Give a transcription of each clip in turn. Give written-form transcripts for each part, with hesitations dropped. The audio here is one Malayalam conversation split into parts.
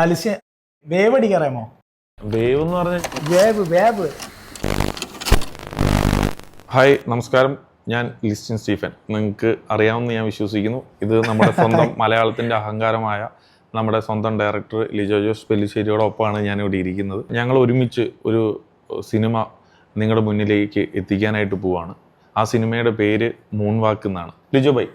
അലിസ്യ വേവ് അടിക്കാറിയാമോ? വേവ് എന്ന് പറഞ്ഞ വേവ്. ഹായ് നമസ്കാരം, ഞാൻ ലിസ്റ്റിൻ സ്റ്റീഫൻ. നിങ്ങൾക്ക് അറിയാമെന്ന് ഞാൻ വിശ്വസിക്കുന്നു. ഇത് നമ്മുടെ സ്വന്തം മലയാളത്തിൻ്റെ അഹങ്കാരമായ നമ്മുടെ സ്വന്തം ഡയറക്ടർ ലിജോ ജോസ് പെല്ലിശ്ശേരിയോടൊപ്പമാണ് ഞാനിവിടെ ഇരിക്കുന്നത്. ഞങ്ങൾ ഒരുമിച്ച് ഒരു സിനിമ നിങ്ങളുടെ മുന്നിലേക്ക് എത്തിക്കാനായിട്ട് പോവാണ്. ആ സിനിമയുടെ പേര് മൂൺ വാക്ക് എന്നാണ്. ലിജോ ബൈ,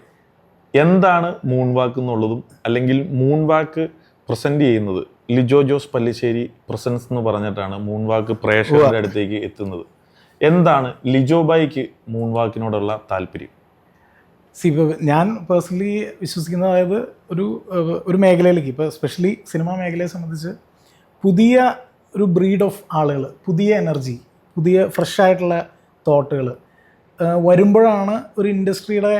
എന്താണ് മൂൺ വാക്ക് എന്നുള്ളതും അല്ലെങ്കിൽ മൂൺ വാക്ക് പ്രസൻറ്റ് ചെയ്യുന്നത് ലിജോ ജോസ് പല്ലിശ്ശേരി പ്രസൻസ് എന്ന് പറഞ്ഞിട്ടാണ് മൂൺ വാക്ക് പ്രേക്ഷകരുടെ അടുത്തേക്ക് എത്തുന്നത്. എന്താണ് ലിജോ ബൈക്ക് മൂൺ വാക്കിനോടുള്ള താല്പര്യം? ഞാൻ പേഴ്സണലി വിശ്വസിക്കുന്നത്, അതായത് ഒരു മേഖലയിലേക്ക്, ഇപ്പോൾ എസ്പെഷ്യലി സിനിമാ മേഖലയെ സംബന്ധിച്ച് പുതിയ ഒരു ബ്രീഡ് ഓഫ് ആളുകൾ, പുതിയ എനർജി, പുതിയ ഫ്രഷ് ആയിട്ടുള്ള തോട്ടുകൾ വരുമ്പോഴാണ് ഒരു ഇൻഡസ്ട്രിയുടെ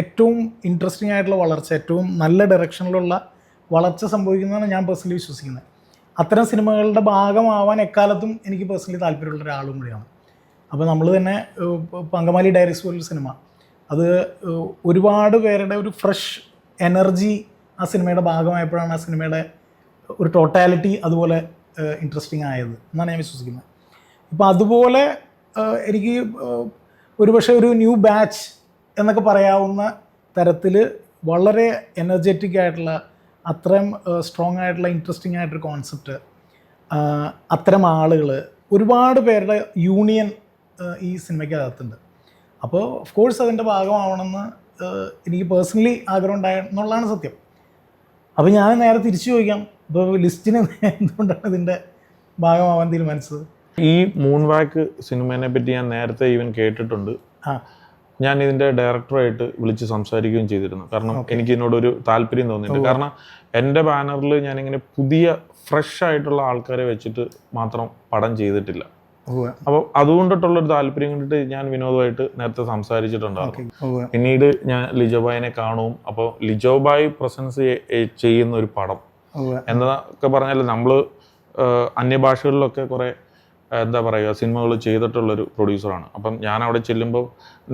ഏറ്റവും ഇൻട്രസ്റ്റിംഗ് ആയിട്ടുള്ള വളർച്ച, ഏറ്റവും നല്ല ഡയറക്ഷനിലുള്ള വളർച്ച സംഭവിക്കുന്നതാണ് ഞാൻ പേഴ്സണലി വിശ്വസിക്കുന്നത്. അത്തരം സിനിമകളുടെ ഭാഗമാവാൻ എക്കാലത്തും എനിക്ക് പേഴ്സണലി താല്പര്യമുള്ള ഒരാളും കൂടിയാണ്. അപ്പോൾ നമ്മൾ തന്നെ അങ്കമാലി ഡയറീസ് പോലൊരു സിനിമ, അത് ഒരുപാട് പേരുടെ ഒരു ഫ്രഷ് എനർജി ആ സിനിമയുടെ ഭാഗമായപ്പോഴാണ് ആ സിനിമയുടെ ഒരു ടോട്ടാലിറ്റി അതുപോലെ ഇൻട്രസ്റ്റിംഗ് ആയത് എന്നാണ് ഞാൻ വിശ്വസിക്കുന്നത്. ഇപ്പോൾ അതുപോലെ എനിക്ക് ഒരുപക്ഷെ ഒരു ന്യൂ ബാച്ച് എന്നൊക്കെ പറയാവുന്ന തരത്തിൽ വളരെ എനർജറ്റിക് ആയിട്ടുള്ള, അത്രയും സ്ട്രോങ് ആയിട്ടുള്ള, ഇൻട്രസ്റ്റിംഗ് ആയിട്ടൊരു കോൺസെപ്റ്റ്, അത്തരം ആളുകൾ, ഒരുപാട് പേരുടെ യൂണിയൻ ഈ സിനിമയ്ക്കകത്തുണ്ട്. അപ്പോൾ ഓഫ് കോഴ്സ് അതിൻ്റെ ഭാഗമാവണമെന്ന് എനിക്ക് പേഴ്സണലി ആഗ്രഹം ഉണ്ടായെന്നുള്ളതാണ് സത്യം. അപ്പോൾ ഞാൻ നേരെ തിരിച്ചു ചോദിക്കാം, ഇപ്പോൾ ലിസ്റ്റിന് എന്തുകൊണ്ടാണ് ഇതിൻ്റെ ഭാഗമാവാൻ തീരുമാനിച്ചത്? ഈ മൂൺ വാക്ക് സിനിമേനെ പറ്റി ഞാൻ നേരത്തെ ഈവൻ കേട്ടിട്ടുണ്ട്. ഞാൻ ഇതിൻ്റെ ഡയറക്ടറായിട്ട് വിളിച്ച് സംസാരിക്കുകയും ചെയ്തിരുന്നു. കാരണം എനിക്ക് ഇതിനോടൊരു താല്പര്യം തോന്നിയിട്ടുണ്ട്. കാരണം എൻ്റെ ബാനറിൽ ഞാനിങ്ങനെ പുതിയ ഫ്രഷ് ആയിട്ടുള്ള ആൾക്കാരെ വെച്ചിട്ട് മാത്രം പടം ചെയ്തിട്ടില്ല. അപ്പോൾ അതുകൊണ്ടിട്ടുള്ളൊരു താല്പര്യം കൊണ്ടിട്ട് ഞാൻ വിനോദമായിട്ട് നേരത്തെ സംസാരിച്ചിട്ടുണ്ടാകും. പിന്നീട് ഞാൻ ലിജോബായിനെ കാണും. അപ്പോൾ ലിജോബായി പ്രസൻസ് ചെയ്യുന്ന ഒരു പടം എന്നൊക്കെ പറഞ്ഞാൽ നമ്മൾ അന്യഭാഷകളിലൊക്കെ കുറേ എന്താ പറയുക സിനിമകൾ ചെയ്തിട്ടുള്ളൊരു പ്രൊഡ്യൂസറാണ്. അപ്പം ഞാൻ അവിടെ ചെല്ലുമ്പോൾ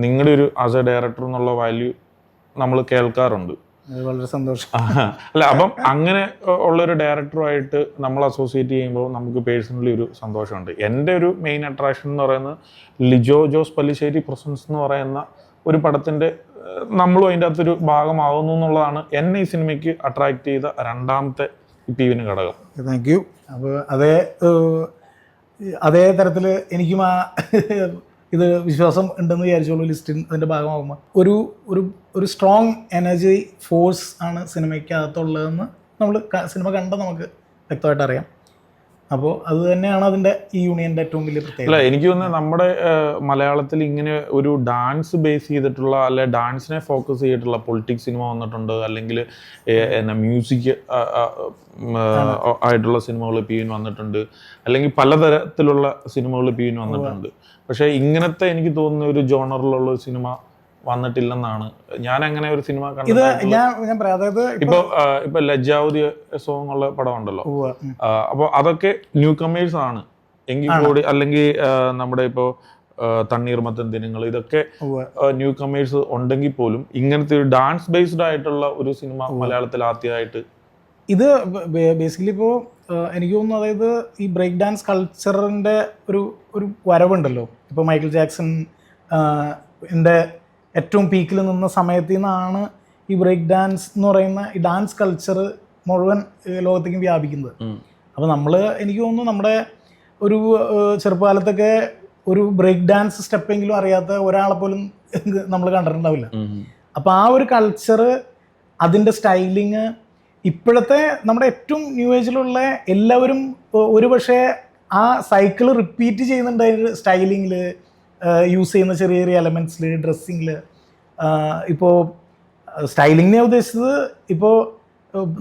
നിങ്ങളുടെ ഒരു ആസ് എ ഡയറക്ടർ എന്നുള്ള വാല്യൂ നമ്മൾ കേൾക്കാറുണ്ട്. വളരെ സന്തോഷം. അല്ല, അപ്പം അങ്ങനെ ഉള്ളൊരു ഡയറക്ടറുമായിട്ട് നമ്മൾ അസോസിയേറ്റ് ചെയ്യുമ്പോൾ നമുക്ക് പേഴ്സണലി ഒരു സന്തോഷമുണ്ട്. എൻ്റെ ഒരു മെയിൻ അട്രാക്ഷൻ എന്ന് പറയുന്നത് ലിജോ ജോസ് പല്ലിശ്ശേരി പ്രസൻസ് എന്ന് പറയുന്ന ഒരു പടത്തിൻ്റെ നമ്മളും അതിൻ്റെ അകത്തൊരു ഭാഗമാകുന്നു എന്നുള്ളതാണ് എന്നെ ഈ സിനിമയ്ക്ക് അട്രാക്ട് ചെയ്ത രണ്ടാമത്തെ ഇപ്പീവിന് ഘടകം. Thank you. അപ്പോൾ അതേ തരത്തിൽ എനിക്കും ഇത് വിശ്വാസം ഉണ്ടെന്ന് വിചാരിച്ചോളൂ. ലിസ്റ്റിൻ അതിൻ്റെ ഭാഗമാകുമ്പോൾ ഒരു സ്ട്രോങ് എനർജി ഫോഴ്സ് ആണ് സിനിമയ്ക്കകത്തുള്ളതെന്ന് നമ്മൾ സിനിമ കണ്ട നമുക്ക് വ്യക്തമായിട്ട് അറിയാം. അപ്പോൾ അത് തന്നെയാണ് അതിൻ്റെ ഈ യൂണിയൻ്റെ ഏറ്റവും വലിയ പ്രത്യേകത. അല്ല, എനിക്ക് തോന്നുന്നത് നമ്മുടെ മലയാളത്തിൽ ഇങ്ങനെ ഒരു ഡാൻസ് ബേസ് ചെയ്തിട്ടുള്ള, അല്ലെ ഡാൻസിനെ ഫോക്കസ് ചെയ്തിട്ടുള്ള പൊളിറ്റിക്സ് സിനിമ വന്നിട്ടുണ്ട്, അല്ലെങ്കിൽ മ്യൂസിക് ആയിട്ടുള്ള സിനിമകൾ പിൻ വന്നിട്ടുണ്ട്, അല്ലെങ്കിൽ പലതരത്തിലുള്ള സിനിമകൾ പിൻ വന്നിട്ടുണ്ട്. പക്ഷേ ഇങ്ങനത്തെ എനിക്ക് തോന്നുന്ന ഒരു ജോണറിലുള്ള ഒരു സിനിമ വന്നിട്ടില്ലെന്നാണ് ഞാൻ അങ്ങനെ ഒരു സിനിമ കണ്ടത്. അതായത് ഇപ്പൊ ലജ്ജാവതി സോങ് ഉള്ള പടം ഉണ്ടല്ലോ, അപ്പോൾ അതൊക്കെ ന്യൂ കമേഴ്സ് ആണ് എങ്കിൽ കൂടി, അല്ലെങ്കിൽ നമ്മുടെ ഇപ്പോ തണ്ണീർമത്തൻ ദിനങ്ങൾ, ഇതൊക്കെ ന്യൂ കമേഴ്സ് ഉണ്ടെങ്കിൽ പോലും ഇങ്ങനത്തെ ഒരു ഡാൻസ് ബേസ്ഡ് ആയിട്ടുള്ള ഒരു സിനിമ മലയാളത്തിൽ ആദ്യമായിട്ട് ഇത് ബേസിക്കലി ഇപ്പോൾ എനിക്ക് തോന്നുന്നു, അതായത് ഈ ബ്രേക്ക് ഡാൻസ് കൾച്ചറിൻ്റെ ഒരു വരവുണ്ടല്ലോ. ഇപ്പോൾ മൈക്കിൾ ജാക്സൺ ഏറ്റവും പീക്കിൽ നിന്ന സമയത്തു നിന്നാണ് ഈ ബ്രേക്ക് ഡാൻസ് എന്ന് പറയുന്ന ഈ ഡാൻസ് കൾച്ചർ മുഴുവൻ ലോകത്തേക്കും വ്യാപിക്കുന്നത്. അപ്പോൾ എനിക്ക് തോന്നുന്നു നമ്മുടെ ഒരു ചെറുപ്പകാലത്തൊക്കെ ഒരു ബ്രേക്ക് ഡാൻസ് സ്റ്റെപ്പെങ്കിലും അറിയാത്ത ഒരാളെ പോലും നമ്മൾ കണ്ടിട്ടുണ്ടാവില്ല. അപ്പോൾ ആ ഒരു കൾച്ചർ, അതിൻ്റെ സ്റ്റൈലിങ്, ഇപ്പോഴത്തെ നമ്മുടെ ഏറ്റവും ന്യൂ ഏജിലുള്ള എല്ലാവരും ഒരുപക്ഷെ ആ സൈക്കിൾ റിപ്പീറ്റ് ചെയ്യുന്നുണ്ട്. അതിൻ്റെ സ്റ്റൈലിങ്ങിൽ യൂസ് ചെയ്യുന്ന ചെറിയ ചെറിയ എലമെൻറ്റ്സിൽ, ഡ്രസ്സിങ്ങിൽ. ഇപ്പോൾ സ്റ്റൈലിങ്ങിനെ ഉദ്ദേശിച്ചത്, ഇപ്പോൾ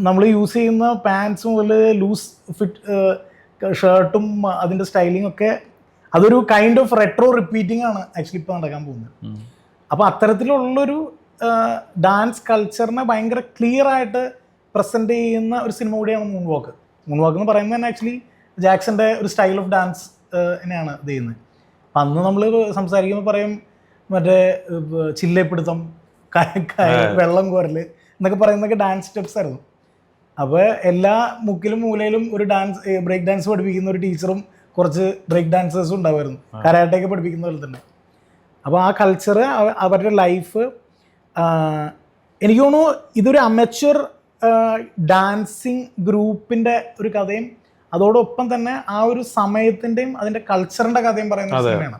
നമ്മൾ യൂസ് ചെയ്യുന്ന പാൻസും മുതൽ ലൂസ് ഫിറ്റ് ഷർട്ടും അതിൻ്റെ സ്റ്റൈലിംഗ് ഒക്കെ അതൊരു കൈൻഡ് ഓഫ് റെട്രോ റിപ്പീറ്റിംഗ് ആണ് ആക്ച്വലി ഇപ്പോൾ നടക്കാൻ പോകുന്നത്. അപ്പോൾ അത്തരത്തിലുള്ളൊരു ഡാൻസ് കൾച്ചറിനെ ഭയങ്കര ക്ലിയർ ആയിട്ട് പ്രസൻറ്റ് ചെയ്യുന്ന ഒരു സിനിമ കൂടിയാണ് മൂൺ വാക്ക്. മൂൺ വാക്ക് എന്ന് പറയുന്നത് തന്നെ ആക്ച്വലി ജാക്സന്റെ ഒരു സ്റ്റൈൽ ഓഫ് ഡാൻസ് തന്നെയാണ് ഇത് ചെയ്യുന്നത്. അപ്പം അന്ന് നമ്മൾ സംസാരിക്കുമ്പോൾ പറയും മറ്റേ ചില്ലപ്പിടുത്തം, വെള്ളം കോരൽ എന്നൊക്കെ പറയുന്നതൊക്കെ ഡാൻസ് സ്റ്റെപ്സ് ആയിരുന്നു. അപ്പോൾ എല്ലാ മുക്കിലും മൂലയിലും ഒരു ബ്രേക്ക് ഡാൻസ് പഠിപ്പിക്കുന്ന ഒരു ടീച്ചറും കുറച്ച് ബ്രേക്ക് ഡാൻസേഴ്സും ഉണ്ടാവുമായിരുന്നു, കരാട്ടയൊക്കെ പഠിപ്പിക്കുന്ന പോലെ തന്നെ. അപ്പോൾ ആ കൾച്ചർ, അവരുടെ ലൈഫ്, എനിക്ക് തോന്നുന്നു ഇതൊരു അമച്വർ ഡാൻസിങ് ഗ്രൂപ്പിൻ്റെ ഒരു കഥയും അതോടൊപ്പം തന്നെ ആ ഒരു സമയത്തിൻ്റെയും അതിൻ്റെ കൾച്ചറിൻ്റെ കഥയും പറയുന്ന സിനിമയാണ്.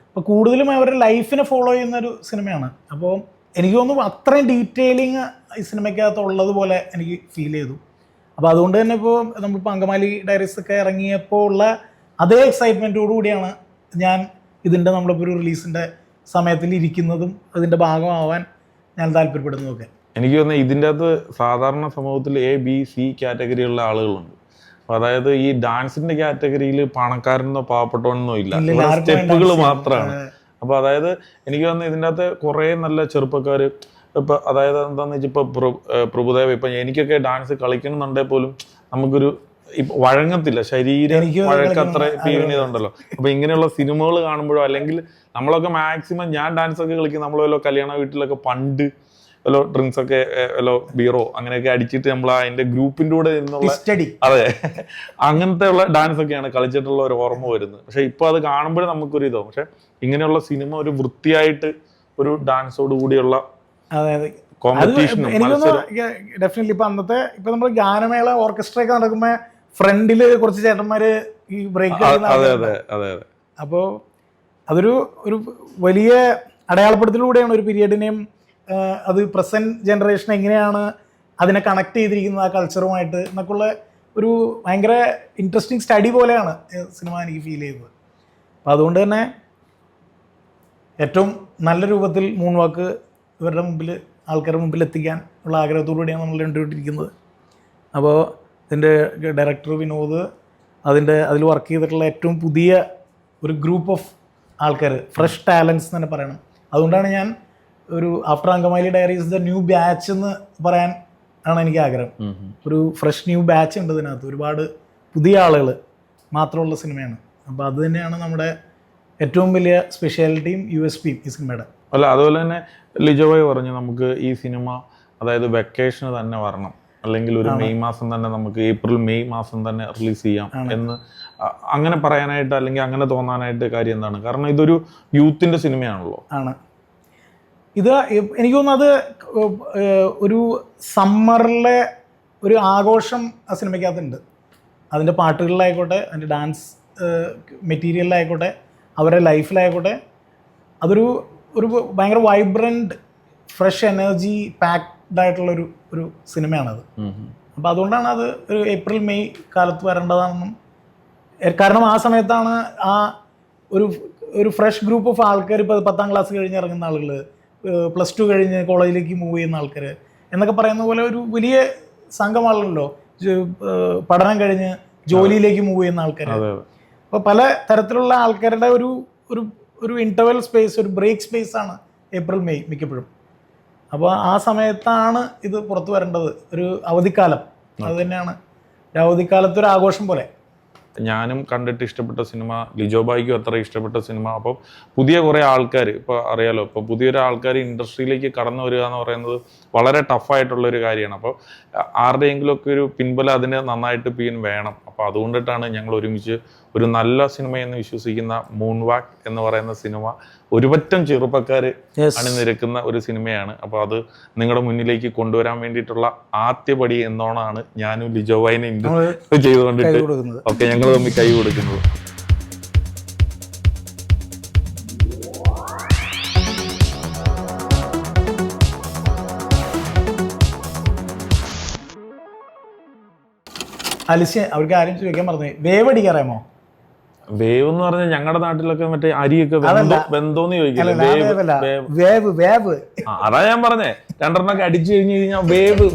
അപ്പോൾ കൂടുതലും അവരുടെ ലൈഫിനെ ഫോളോ ചെയ്യുന്ന ഒരു സിനിമയാണ്. അപ്പോൾ എനിക്ക് തോന്നുന്നു അത്രയും ഡീറ്റെയിലിങ് ഈ സിനിമയ്ക്കകത്ത് ഉള്ളതുപോലെ എനിക്ക് ഫീൽ ചെയ്തു. അപ്പോൾ അതുകൊണ്ട് തന്നെ ഇപ്പോൾ നമ്മളിപ്പോൾ അങ്കമാലി ഡയറീസ് ഒക്കെ ഇറങ്ങിയപ്പോൾ ഉള്ള അതേ എക്സൈറ്റ്മെൻറ്റോടു കൂടിയാണ് ഞാൻ ഇതിൻ്റെ നമ്മളിപ്പോൾ ഒരു റിലീസിൻ്റെ സമയത്തിൽ ഇരിക്കുന്നതും അതിൻ്റെ ഭാഗമാവാൻ ഞാൻ താല്പര്യപ്പെടുന്നതൊക്കെ. എനിക്ക് തോന്നുന്നത് ഇതിൻ്റെ അകത്ത് സാധാരണ സമൂഹത്തിൽ A-B-C കാറ്റഗറിയുള്ള ആളുകളുണ്ട്. അപ്പോൾ അതായത് ഈ ഡാൻസിൻ്റെ കാറ്റഗറിയിൽ പണക്കാരനോ പാവപ്പെട്ടവനോ ഇല്ല, സ്റ്റെപ്പുകൾ മാത്രമാണ്. അപ്പോൾ അതായത് എനിക്ക് തോന്നുന്നത് ഇതിൻ്റെ അകത്ത് കുറേ നല്ല ചെറുപ്പക്കാർ, ഇപ്പം അതായത് എന്താണെന്ന് വെച്ചാൽ ഇപ്പോൾ പ്രഭുദേവ, ഇപ്പം എനിക്കൊക്കെ ഡാൻസ് കളിക്കണമെന്നുണ്ടെങ്കിൽ പോലും നമുക്കൊരു ഇപ്പം വഴങ്ങത്തില്ല, ശരീരം വഴക്കത്ര ഇതുണ്ടല്ലോ. അപ്പോൾ ഇങ്ങനെയുള്ള സിനിമകൾ കാണുമ്പോഴോ അല്ലെങ്കിൽ നമ്മളൊക്കെ മാക്സിമം ഞാൻ ഡാൻസ് ഒക്കെ കളിക്കും, നമ്മൾ വല്ലോ കല്യാണ വീട്ടിലൊക്കെ പണ്ട് വല്ലോ ഡ്രിങ്ക്സ് ഒക്കെ വല്ലോ ബീറോ അങ്ങനെയൊക്കെ അടിച്ചിട്ട് നമ്മൾ അതിൻ്റെ ഗ്രൂപ്പിൻ്റെ കൂടെ നിന്നുള്ള, അതെ, അങ്ങനത്തെ ഉള്ള ഡാൻസ് ഒക്കെയാണ് കളിച്ചിട്ടുള്ള ഒരു ഓർമ്മ വരുന്നത്. പക്ഷെ ഇപ്പോൾ അത് കാണുമ്പോഴേ നമുക്കൊരു ഇതോ, പക്ഷെ ഇങ്ങനെയുള്ള സിനിമ ഒരു വൃത്തിയായിട്ട് ഒരു ഡാൻസോട് കൂടിയുള്ള കോമ്പറ്റീഷനും ഡെഫിനറ്റ്ലി ഇപ്പൊ അന്നത്തെ ഇപ്പൊ നമ്മൾ ഗാനമേള ഓർക്കസ്ട്ര ഒക്കെ നടക്കുമ്പോ ഫ്രണ്ടില് കുറച്ച് ചേട്ടന്മാര് ഈ ബ്രേക്ക്, അപ്പോ അതൊരു വലിയ അടയാളപ്പെടുത്തലൂടെയാണ് ഒരു പീരിയഡിനെയും അത് പ്രസന്റ് ജനറേഷൻ എങ്ങനെയാണ് അതിനെ കണക്ട് ചെയ്തിരിക്കുന്നത് ആ കൾച്ചറുമായിട്ട് എന്നൊക്കെയുള്ള ഒരു ഭയങ്കര ഇൻട്രസ്റ്റിംഗ് സ്റ്റഡി പോലെയാണ് സിനിമ എനിക്ക് ഫീൽ ചെയ്തത്. അപ്പം അതുകൊണ്ട് തന്നെ ഏറ്റവും നല്ല രൂപത്തിൽ മൂൺ വാക്ക് ഇവരുടെ മുമ്പിൽ, ആൾക്കാരുടെ മുമ്പിൽ എത്തിക്കാൻ ഉള്ള ആഗ്രഹത്തോടുകൂടിയാണ് നമ്മൾ കണ്ടുകൊണ്ടിരിക്കുന്നത്. അപ്പോൾ ഇതിൻ്റെ ഡയറക്ടർ വിനോദ്, അതിൽ വർക്ക് ചെയ്തിട്ടുള്ള ഏറ്റവും പുതിയ ഒരു ഗ്രൂപ്പ് ഓഫ് ആൾക്കാർ, ഫ്രഷ് ടാലൻസ് എന്ന് തന്നെ പറയണം. അതുകൊണ്ടാണ് ഞാൻ ഒരു after Angamaly diaries the new batch എന്ന് പറയാൻ ആണ് എനിക്ക് ആഗ്രഹം. ഒരു ഫ്രഷ് ന്യൂ ബാച്ച് ഉണ്ട് ഇതിനകത്ത്, ഒരുപാട് പുതിയ ആളുകൾ മാത്രമുള്ള സിനിമയാണ്. അപ്പോൾ അത് തന്നെയാണ് നമ്മുടെ ഏറ്റവും വലിയ സ്പെഷ്യാലിറ്റിയും USPയും ഈ സിനിമയുടെ. അല്ല, അതുപോലെ തന്നെ ലിജോ ഭായ് പറഞ്ഞു നമുക്ക് ഈ സിനിമ അതായത് വെക്കേഷന് തന്നെ വരണം, അല്ലെങ്കിൽ ഒരു മെയ് മാസം തന്നെ നമുക്ക് ഏപ്രിൽ-മെയ് മാസം തന്നെ റിലീസ് ചെയ്യാം എന്ന് അങ്ങനെ പറയാനായിട്ട് അല്ലെങ്കിൽ അങ്ങനെ തോന്നാനായിട്ട് കാര്യം എന്താണ്? കാരണം ഇതൊരു യൂത്തിൻ്റെ സിനിമയാണല്ലോ. ആണ് ഇത്. എനിക്ക് തോന്നുന്നത് ഒരു സമ്മറിലെ ഒരു ആഘോഷം ആ സിനിമയ്ക്കകത്തുണ്ട്. അതിൻ്റെ പാട്ടുകളിലായിക്കോട്ടെ, അതിൻ്റെ ഡാൻസ് മെറ്റീരിയലിലായിക്കോട്ടെ, അവരുടെ ലൈഫിലായിക്കോട്ടെ, അതൊരു ഭയങ്കര വൈബ്രൻറ്റ് ഫ്രഷ് എനർജി പാക്ഡ് ആയിട്ടുള്ളൊരു സിനിമയാണത്. അപ്പോൾ അതുകൊണ്ടാണ് അത് ഒരു ഏപ്രിൽ-മെയ് കാലത്ത് വരേണ്ടതാണെന്നും, കാരണം ആ സമയത്താണ് ആ ഒരു ഫ്രഷ് ഗ്രൂപ്പ് ഓഫ് ആൾക്കാർ, ഇപ്പോൾ 10ാം ക്ലാസ് കഴിഞ്ഞ് ഇറങ്ങുന്ന ആളുകൾ, +2 കഴിഞ്ഞ് കോളേജിലേക്ക് മൂവ് ചെയ്യുന്ന ആൾക്കാർ എന്നൊക്കെ പറയുന്ന പോലെ ഒരു വലിയ സംഘമാണല്ലോ പഠനം കഴിഞ്ഞ് ജോലിയിലേക്ക് മൂവ് ചെയ്യുന്ന ആൾക്കാർ. അപ്പോൾ പല തരത്തിലുള്ള ആൾക്കാരുടെ ഒരു ഇൻ്റർവെൽ സ്പേസ്, ഒരു ബ്രേക്ക് സ്പേസ് ആണ് ഏപ്രിൽ-മെയ് മിക്കപ്പോഴും. അപ്പോൾ ആ സമയത്താണ് ഇത് പുറത്തു വരേണ്ടത്, ഒരു അവധിക്കാലം. അത് തന്നെയാണ് അവധിക്കാലത്ത് ഒരു ആഘോഷം പോലെ. ഞാനും കണ്ടിട്ട് ഇഷ്ടപ്പെട്ട സിനിമ, ലിജോ ഭായിക്കും അത്ര ഇഷ്ടപ്പെട്ട സിനിമ. അപ്പോൾ പുതിയ കുറേ ആൾക്കാർ, ഇപ്പോൾ അറിയാലോ, ഇപ്പോൾ പുതിയൊരു ആൾക്കാർ ഇൻഡസ്ട്രിയിലേക്ക് കടന്നു വരിക എന്ന് പറയുന്നത് വളരെ ടഫായിട്ടുള്ളൊരു കാര്യമാണ്. അപ്പോൾ ആരുടെയെങ്കിലുമൊക്കെ ഒരു പിൻബലം അതിന് നന്നായിട്ട് വേണം. അപ്പോൾ അതുകൊണ്ടിട്ടാണ് ഞങ്ങൾ ഒരുമിച്ച് ഒരു നല്ല സിനിമയെന്ന് വിശ്വസിക്കുന്ന മൂൺ വാക്ക് എന്ന് പറയുന്ന സിനിമ ഒരുപറ്റം ചെറുപ്പക്കാർ അണിനിരക്കുന്ന ഒരു സിനിമയാണ്. അപ്പോൾ അത് നിങ്ങളുടെ മുന്നിലേക്ക് കൊണ്ടുവരാൻ വേണ്ടിയിട്ടുള്ള ആദ്യപടി എന്നോണാണ് ഞാനും ലിജോ ഭായിനെ ചെയ്തുകൊണ്ടിട്ട് ഓക്കെ ഞങ്ങൾ തമ്മിൽ കൈ കൊടുക്കുന്നത്. അലിസ്യ, അവർക്ക് ആരും ചോദിക്കാൻ പറഞ്ഞു, വേവ് അടിക്കാറാമോ? വേവ് എന്ന് പറഞ്ഞാൽ ഞങ്ങളുടെ നാട്ടിലൊക്കെ മറ്റേ അരിയൊക്കെ വെന്തോന്ന് ചോദിക്കില്ല, അതാ ഞാൻ പറഞ്ഞേ, 2 എണ്ണമൊക്കെ അടിച്ചു കഴിഞ്ഞു കഴിഞ്ഞാൽ വേവ്.